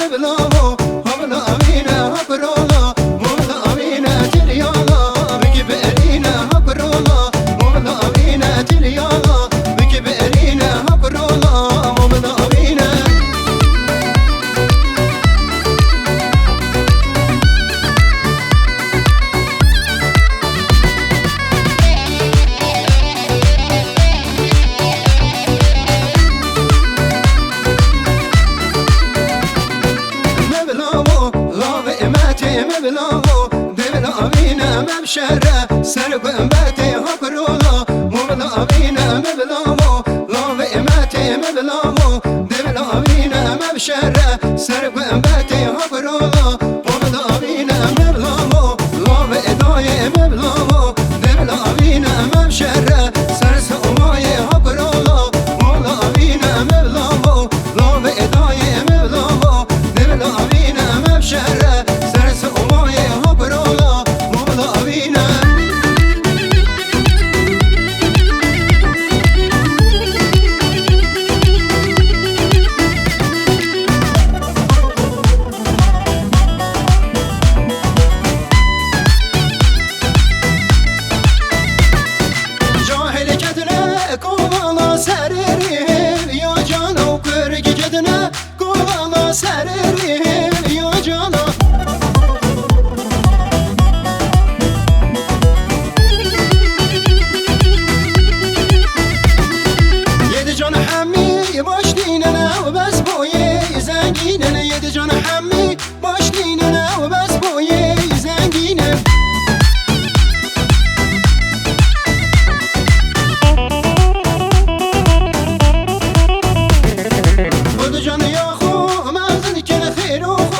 مبلغو هبلا أمينة هبرولا مبلا أمينة تليالا بكي بأرينا هبرولا مبلا أمينة تليالا بكي بأرينا هبرولا مبلا أمينة مبلغو دبلا أمينة مبشرة سرق أمباتي هكرولا مبلا أمينة مبلغو لاوي إماتي مبلغو دبلا أمينة مبشرة سرق أمباتي هكرولا مبلا أمينة مبلغو لاوي إداي مبلغو دبلا أمينة مبشرة سرس أماي هكرولا مبلا أمينة مبلغو لاوي إداي مبلغو دبلا أمينة مبشرة سرريم يا جانا وكرك جدنا كوالا سرريم يا جانا يد جان حمي باش ديننا وبس بوي زنگيننا يد جان حمي باش ديننا وبس بوي زنگيننا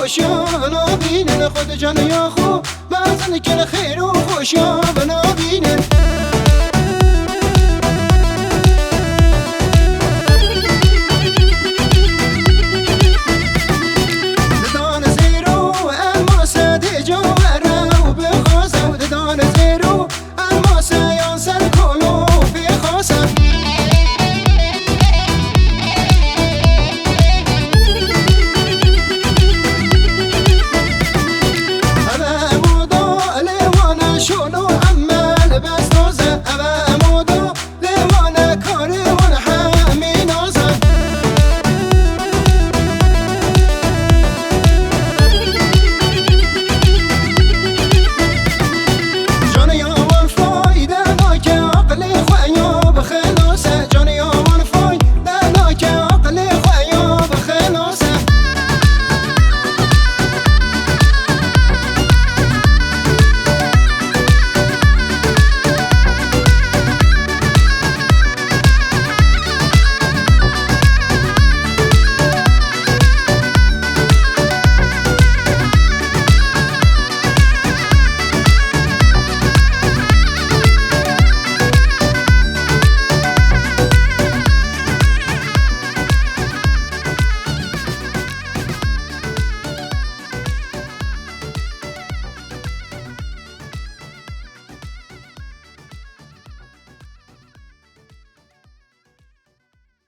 خوشیانا بینن خود جان یا خو بعضن که خیر و خوشیانا بینن